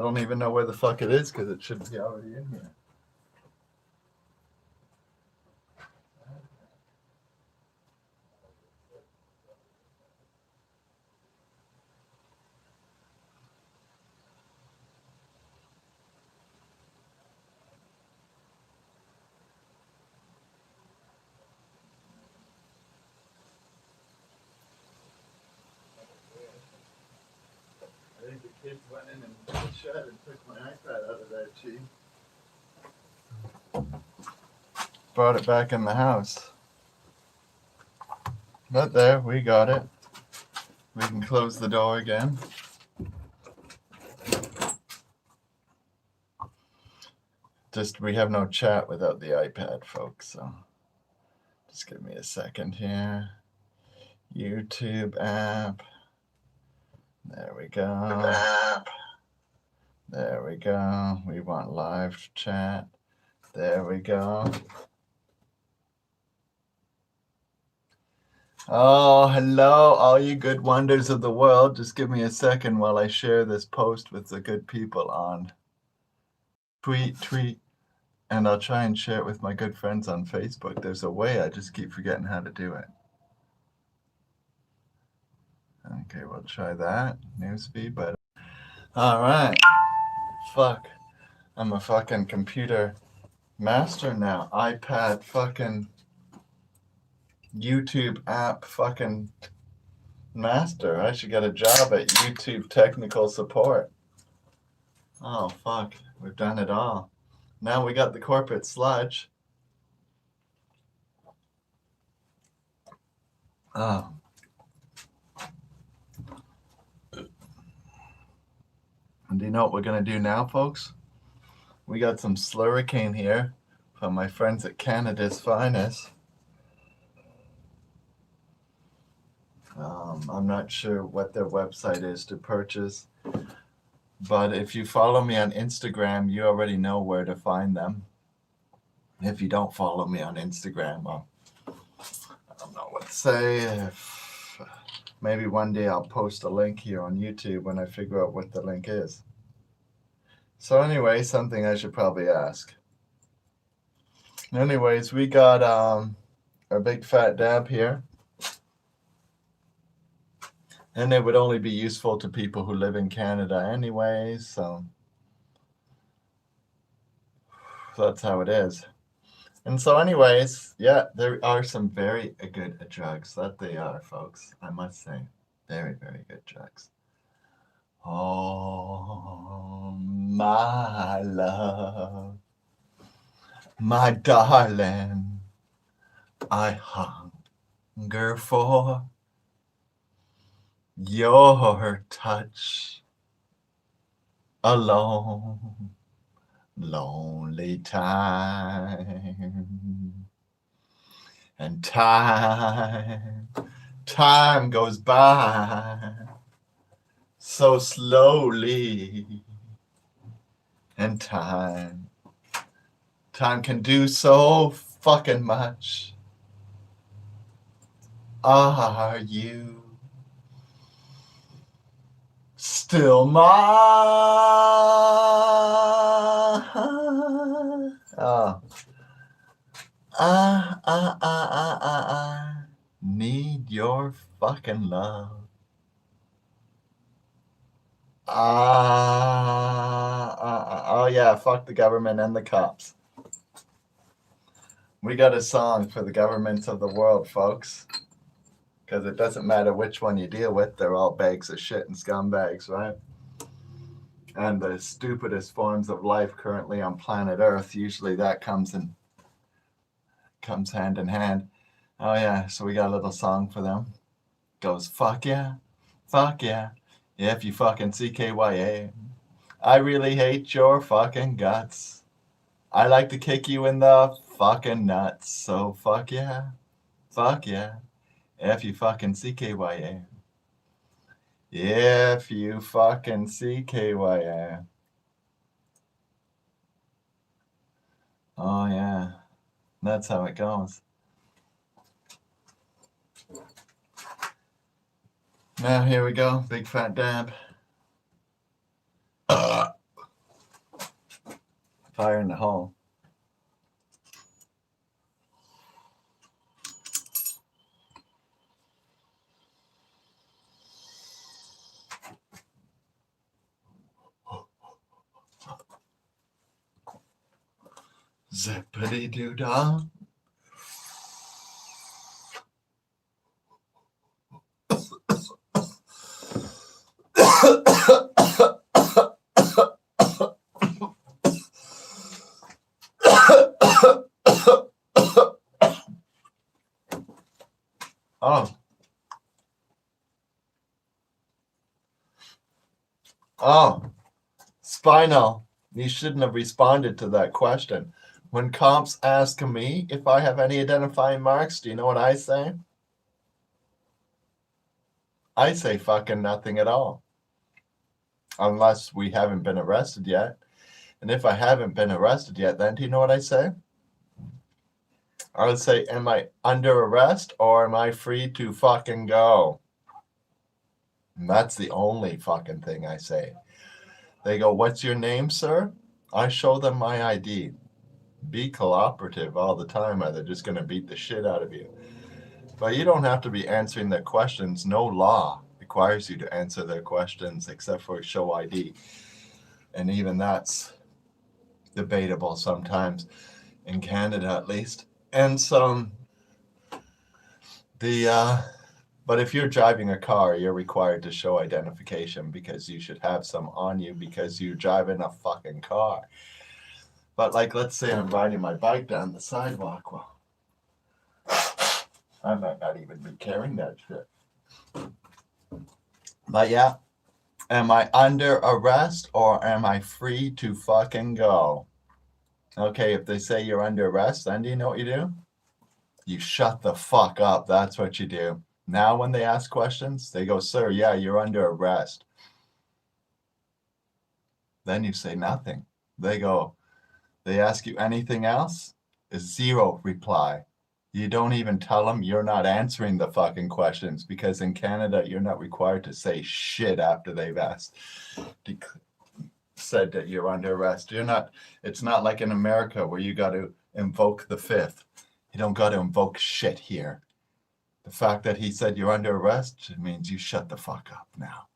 I don't even know where the fuck it is because it should be already in here. I think the kids went in the shed and took my iPad out of there, Chief. Brought it back in the house. But there, we got it. We can close the door again. Just, we have no chat without the iPad, folks, so just give me a second here. YouTube app. There we go. There we go. We want live chat. There we go. Oh, hello, all you good wonders of the world. Just give me a second while I share this post with the good people on tweet, and I'll try and share it with my good friends on Facebook. There's a way, I just keep forgetting how to do it. Okay, we'll try that. Newsfeed, but all right. Fuck. I'm a fucking computer master now. iPad fucking YouTube app fucking master. I should get a job at YouTube technical support. Oh, fuck. We've done it all. Now we got the corporate sludge. Oh. And do you know what we're going to do now, folks? We got some Slurricane here from my friends at Canada's Finest. I'm not sure what their website is to purchase, but if you follow me on Instagram, you already know where to find them. If you don't follow me on Instagram, I don't know what to say. Maybe one day I'll post a link here on YouTube when I figure out what the link is. So anyway, something I should probably ask. Anyways, we got our big fat dab here. And it would only be useful to people who live in Canada anyways, so that's how it is. And so anyways, yeah, there are some very good drugs. That they are, folks, I must say. Very, very good drugs. Oh, my love, my darling, I hunger for your touch alone. Lonely time, and time goes by so slowly, and time can do so fucking much. Are you still mine? Oh. I need your fucking love. Oh yeah, fuck the government and the cops. We got a song for the governments of the world, folks. Because it doesn't matter which one you deal with, they're all bags of shit and scumbags, right? And the stupidest forms of life currently on planet Earth, usually that comes hand in hand. Oh yeah, so we got a little song for them. Goes, fuck yeah, if you fucking CKYA. I really hate your fucking guts. I like to kick you in the fucking nuts. So fuck yeah, if you fucking CKYA. If you fucking CKYA. Oh yeah, that's how it goes. Now here we go, big fat dab. Fire in the hole. Zippity-doo-dah. Oh. Oh. Spinal. You shouldn't have responded to that question. When comps ask me if I have any identifying marks, do you know what I say? I say fucking nothing at all. Unless we haven't been arrested yet. And if I haven't been arrested yet, then do you know what I say? I would say, am I under arrest or am I free to fucking go? And that's the only fucking thing I say. They go, what's your name, sir? I show them my ID. Be cooperative all the time or they're just going to beat the shit out of you. But you don't have to be answering their questions. No law requires you to answer their questions except for show ID. And even that's debatable sometimes, in Canada at least. And so but if you're driving a car, you're required to show identification because you should have some on you because you're driving a fucking car. But like, let's say I'm riding my bike down the sidewalk. Well, I might not even be carrying that shit. But yeah, am I under arrest or am I free to fucking go? Okay, if they say you're under arrest, then do you know what you do? You shut the fuck up. That's what you do. Now when they ask questions, they go, sir, yeah, you're under arrest. Then you say nothing. They ask you anything else? Zero reply. You don't even tell them you're not answering the fucking questions because in Canada, you're not required to say shit after they've said that you're under arrest. It's not like in America where you got to invoke the fifth. You don't got to invoke shit here. The fact that he said you're under arrest means you shut the fuck up now.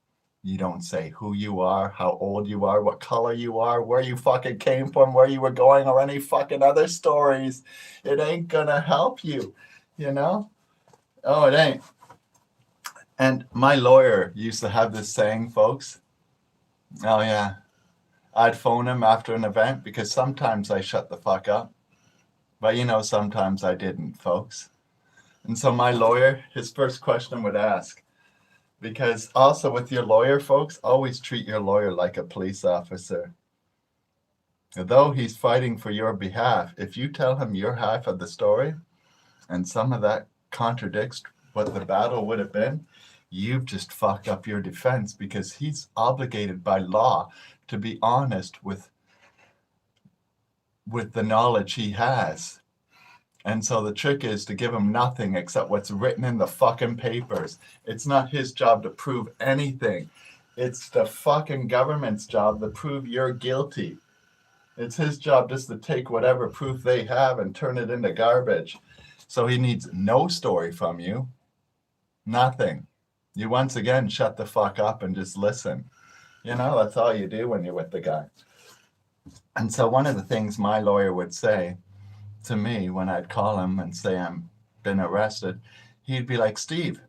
You don't say who you are, how old you are, what color you are, where you fucking came from, where you were going, or any fucking other stories. It ain't gonna help you, you know? Oh, it ain't. And my lawyer used to have this saying, folks. Oh, yeah. I'd phone him after an event because sometimes I shut the fuck up. But, sometimes I didn't, folks. And so my lawyer, his first question would ask, because also with your lawyer, folks, always treat your lawyer like a police officer. Though he's fighting for your behalf, if you tell him your half of the story and some of that contradicts what the battle would have been, you've just fucked up your defense because he's obligated by law to be honest with the knowledge he has. And so the trick is to give him nothing except what's written in the fucking papers. It's not his job to prove anything. It's the fucking government's job to prove you're guilty. It's his job just to take whatever proof they have and turn it into garbage. So he needs no story from you. Nothing. You once again shut the fuck up and just listen. That's all you do when you're with the guy. And so one of the things my lawyer would say to me when I'd call him and say I'm been arrested, he'd be like, Steve,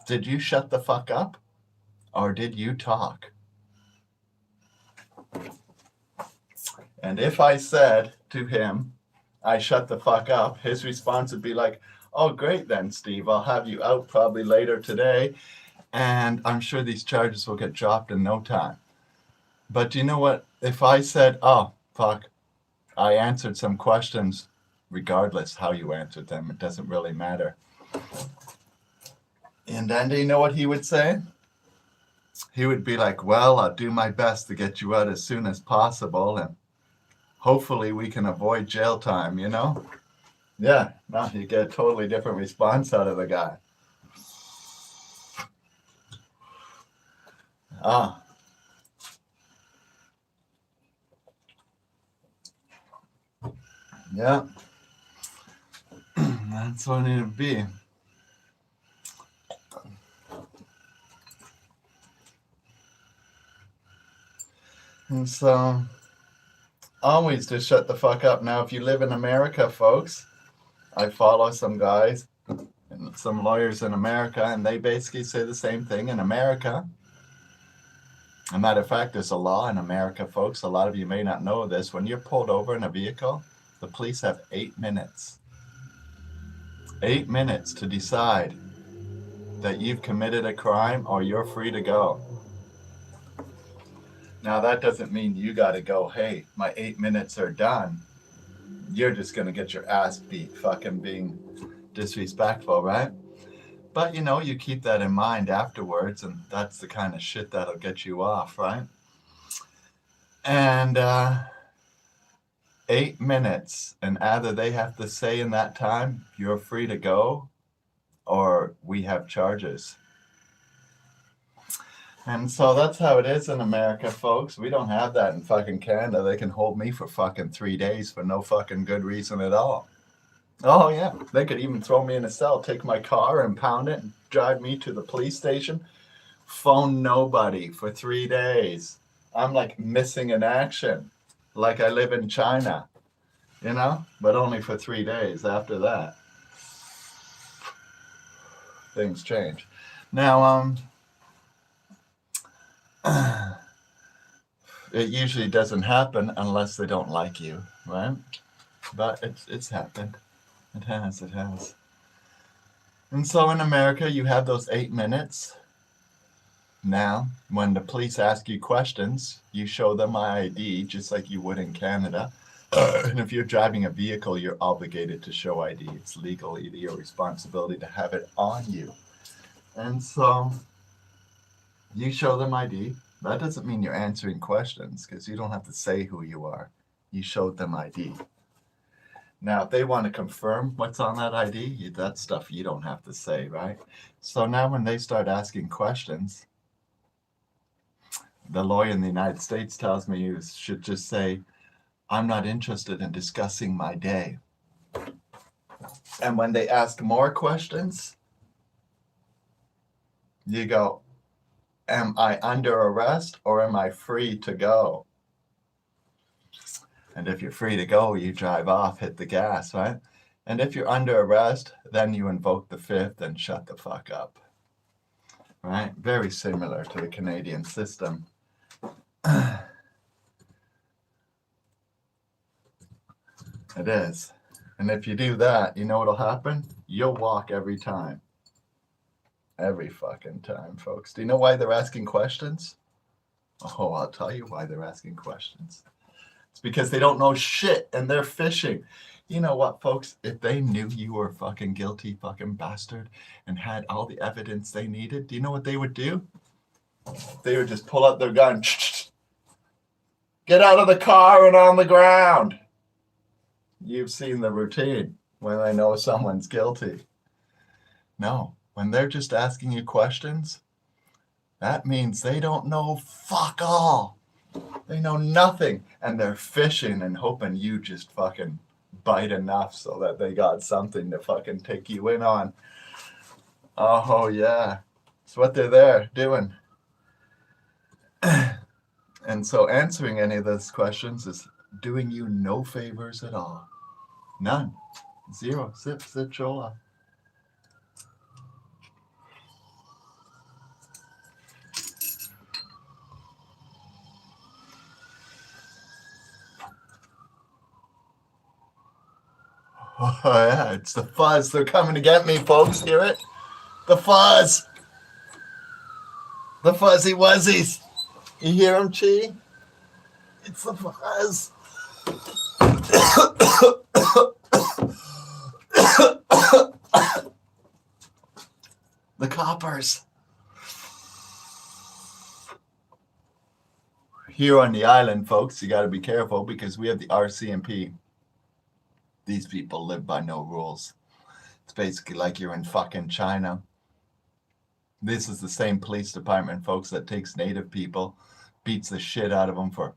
did you shut the fuck up or did you talk? And if I said to him, I shut the fuck up, his response would be like, oh, great then, Steve, I'll have you out probably later today. And I'm sure these charges will get dropped in no time. But you know what? If I said, oh, fuck, I answered some questions, regardless how you answered them, it doesn't really matter. And then do you know what he would say? He would be like, well, I'll do my best to get you out as soon as possible, and hopefully we can avoid jail time, Yeah, no, you get a totally different response out of the guy. Yeah. That's what it'd be. And so, always just shut the fuck up. Now, if you live in America, folks, I follow some guys and some lawyers in America, and they basically say the same thing. In America, as a matter of fact, there's a law in America, folks. A lot of you may not know this. When you're pulled over in a vehicle, the police have 8 minutes. 8 minutes to decide that you've committed a crime or you're free to go. Now, that doesn't mean you got to go, hey, my 8 minutes are done. You're just going to get your ass beat fucking being disrespectful, right? But, you know, you keep that in mind afterwards, and that's the kind of shit that'll get you off, right? And 8 minutes, and either they have to say in that time, you're free to go, or we have charges. And so that's how it is in America, folks. We don't have that in fucking Canada. They can hold me for fucking 3 days for no fucking good reason at all. Oh, yeah. They could even throw me in a cell, take my car, impound it, and drive me to the police station. Phone nobody for 3 days. I'm like missing in action. Like I live in China, you know? But only for 3 days. After that, things change. Now, it usually doesn't happen unless they don't like you, right? But it's happened. It has. And so in America, you have those 8 minutes. Now, when the police ask you questions, you show them my ID, just like you would in Canada. And if you're driving a vehicle, you're obligated to show ID. It's legally your responsibility to have it on you. And so you show them ID. That doesn't mean you're answering questions, because you don't have to say who you are. You showed them ID. Now, if they want to confirm what's on that ID, that's stuff you don't have to say, right? So now when they start asking questions, the lawyer in the United States tells me you should just say, I'm not interested in discussing my day. And when they ask more questions, you go, am I under arrest or am I free to go? And if you're free to go, you drive off, hit the gas, right? And if you're under arrest, then you invoke the fifth and shut the fuck up, right? Very similar to the Canadian system. It is. And if you do that, you know what'll happen? You'll walk every time. Every fucking time, folks. Do you know why they're asking questions? Oh, I'll tell you why they're asking questions. It's because they don't know shit and they're fishing. You know what, folks? If they knew you were a fucking guilty fucking bastard and had all the evidence they needed, do you know what they would do? They would just pull out their gun. Get out of the car and on the ground. You've seen the routine when they know someone's guilty. No, when they're just asking you questions, that means they don't know fuck all. They know nothing, and they're fishing and hoping you just fucking bite enough so that they got something to fucking take you in on. Oh, yeah. It's what they're there doing. And so answering any of those questions is doing you no favors at all. None. Zero. Zip, chola. Oh, yeah, it's the fuzz. They're coming to get me, folks. Hear it? The fuzz. The fuzzy wuzzies. You hear them, Chi? It's the fuzz. The coppers. Here on the island, folks, you got to be careful because we have the RCMP. These people live by no rules. It's basically like you're in fucking China. This is the same police department, folks, that takes native people, beats the shit out of them for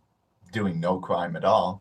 doing no crime at all,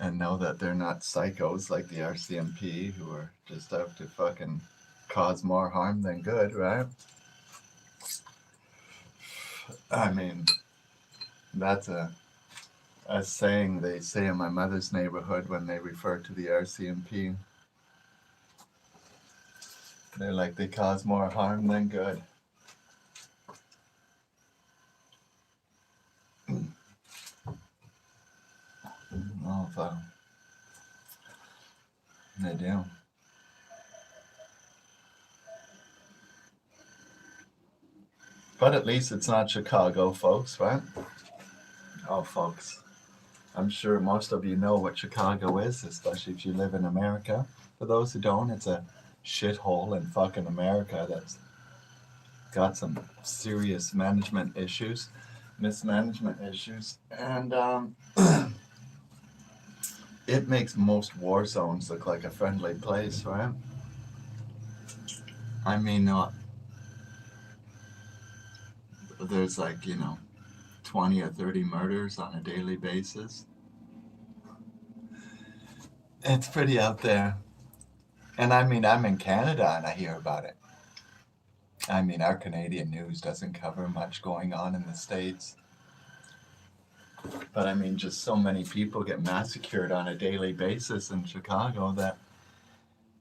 and know that they're not psychos like the RCMP who are just out to fucking cause more harm than good, right? I mean, that's a saying they say in my mother's neighborhood when they refer to the RCMP. They're like, they cause more harm than good. Oh, fuck. They do. But at least it's not Chicago, folks, right? Oh, folks. I'm sure most of you know what Chicago is, especially if you live in America. For those who don't, it's a shithole in fucking America that's got some serious management issues, mismanagement issues, and it makes most war zones look like a friendly place, right? I mean, there's like, 20 or 30 murders on a daily basis. It's pretty out there. And I mean, I'm in Canada and I hear about it. I mean, our Canadian news doesn't cover much going on in the States. But I mean, just so many people get massacred on a daily basis in Chicago that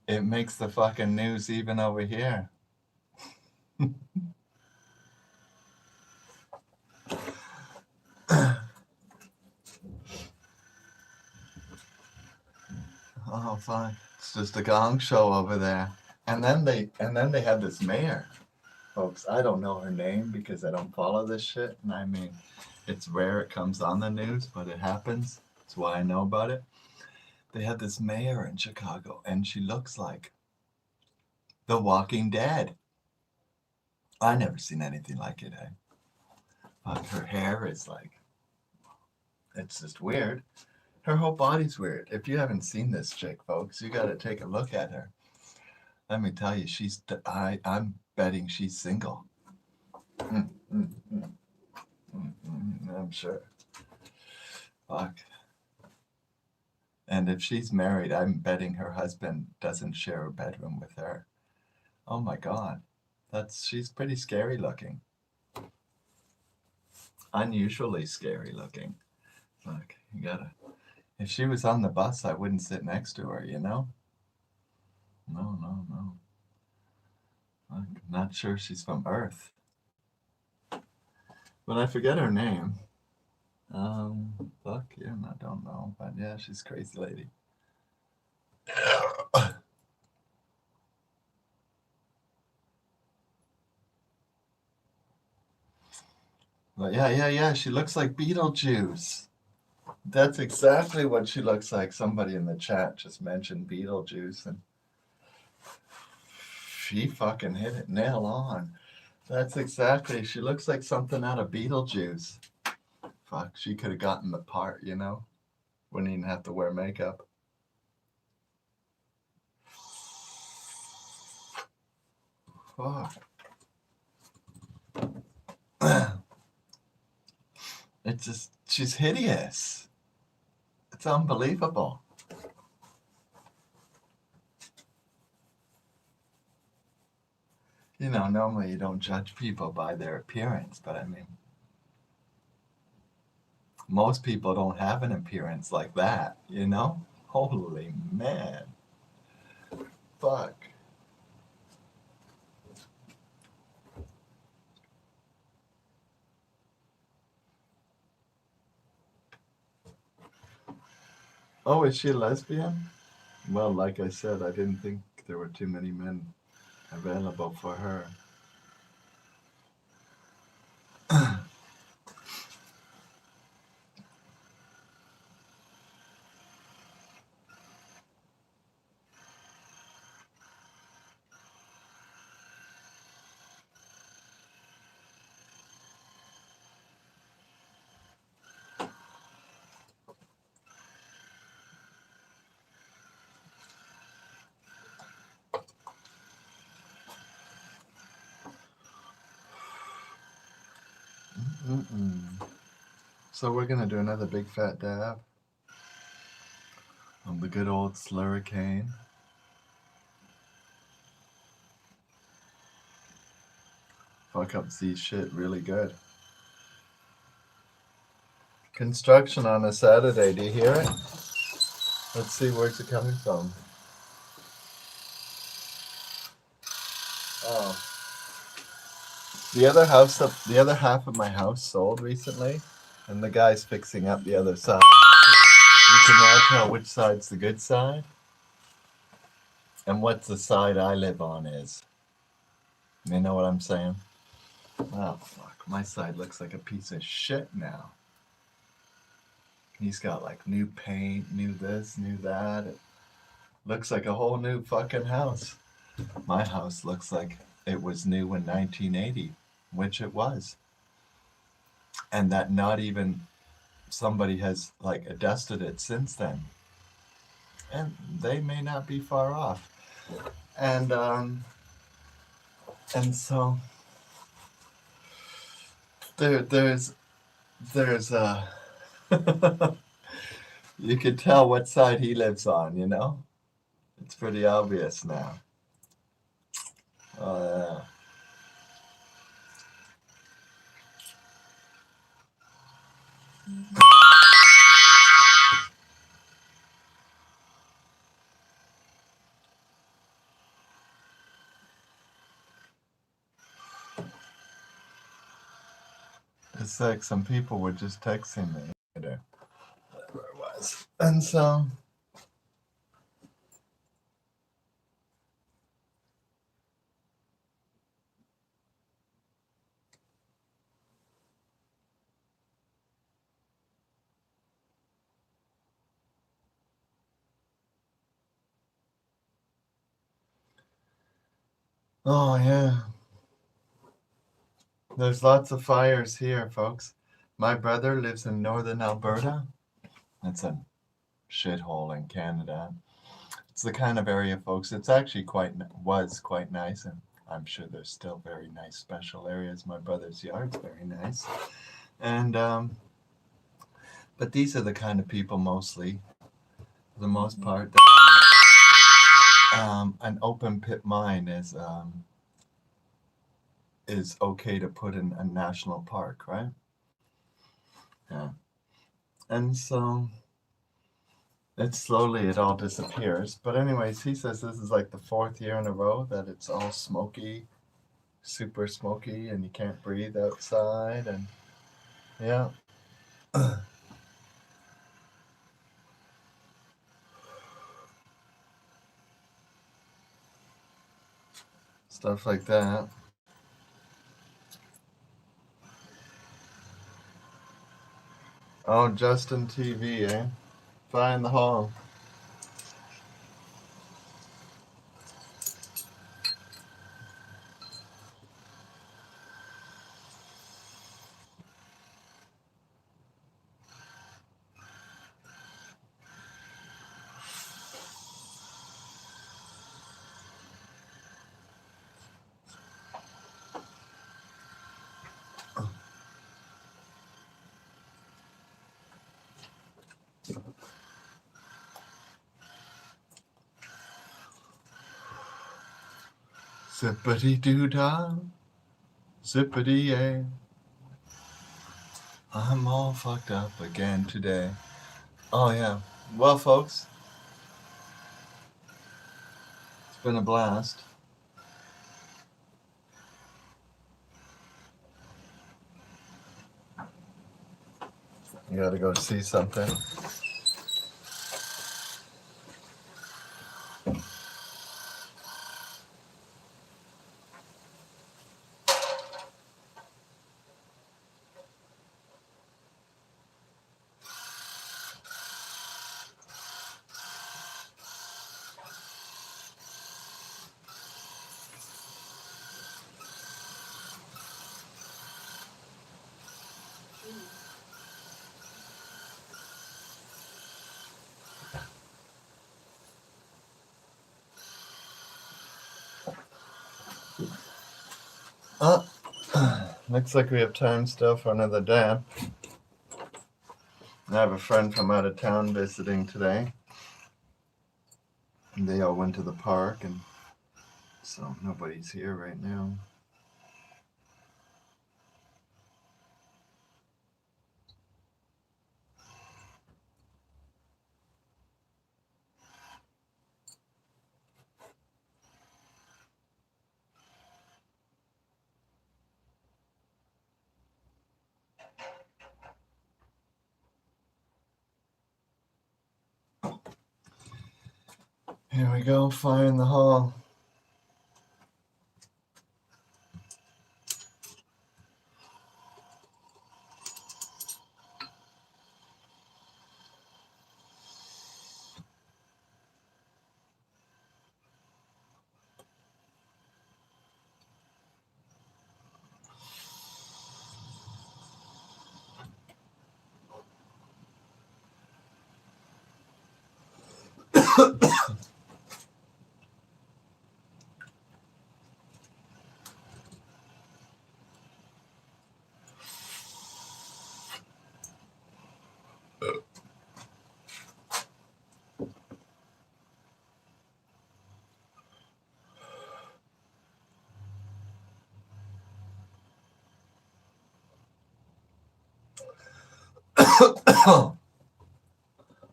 it makes the fucking news even over here. Oh fuck. It's just a gong show over there. And then they have this mayor. Folks, I don't know her name because I don't follow this shit. And I mean, it's rare it comes on the news, but it happens. That's why I know about it. They have this mayor in Chicago, and she looks like The Walking Dead. I never seen anything like it, eh? But her hair is like, it's just weird. Her whole body's weird. If you haven't seen this chick, folks, you got to take a look at her. Let me tell you, I'm betting she's single. I'm sure. Fuck. And if she's married, I'm betting her husband doesn't share a bedroom with her. Oh my God. She's pretty scary looking. Unusually scary looking. Fuck, if she was on the bus, I wouldn't sit next to her, you know? No. I'm not sure she's from Earth. But I forget her name. Fuck, yeah, I don't know. But yeah, she's a crazy lady. But yeah, she looks like Beetlejuice. That's exactly what she looks like. Somebody in the chat just mentioned Beetlejuice, and she fucking hit it nail on. That's exactly, she looks like something out of Beetlejuice. Fuck, she could have gotten the part, you know? Wouldn't even have to wear makeup. Fuck. It's just, she's hideous. It's unbelievable. You know, normally you don't judge people by their appearance, but I mean, most people don't have an appearance like that, you know? Holy man. Fuck. Oh, is she a lesbian? Well, like I said, I didn't think there were too many men available for her. So we're gonna do another big fat dab. On the good old Slurricane. Fuck up Z shit really good. Construction on a Saturday, do you hear it? Let's see, where's it coming from? Oh. The other half of my house sold recently, and the guy's fixing up the other side. You can now tell which side's the good side, and what the side I live on is. You know what I'm saying? Oh, fuck. My side looks like a piece of shit now. He's got like new paint, new this, new that. It looks like a whole new fucking house. My house looks like it was new in 1980, which it was. And that not even somebody has like adjusted it since then. And they may not be far off. And so there's you can tell what side he lives on, you know? It's pretty obvious now. Yeah. It's like some people were just texting me later, whatever it was. And so oh yeah. There's lots of fires here, folks. My brother lives in northern Alberta. It's a shithole in Canada. It's the kind of area, folks, it's actually was quite nice, and I'm sure there's still very nice special areas. My brother's yard's very nice. And but these are the kind of people mostly, for the most part, that an open pit mine is okay to put in a national park, right? Yeah. And so it all disappears. But anyways, he says this is like the 4th year in a row that it's all smoky, super smoky, and you can't breathe outside. And yeah. Stuff like that. Oh, Justin TV, eh? Fly in the hall. Zippity doo dah, zippity yay. I'm all fucked up again today. Oh yeah. Well, folks, it's been a blast. You gotta go see something. Looks like we have time still for another dab. I have a friend from out of town visiting today. And they all went to the park, and so nobody's here right now. Here we go, fire in the hall.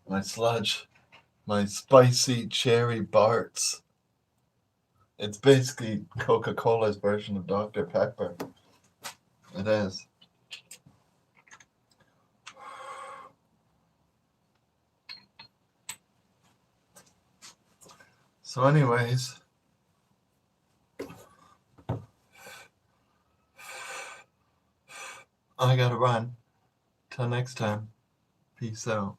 My sludge, my spicy cherry Barts. It's basically Coca-Cola's version of Dr. Pepper. It is. So anyways, I gotta run. Till next time. Peace out.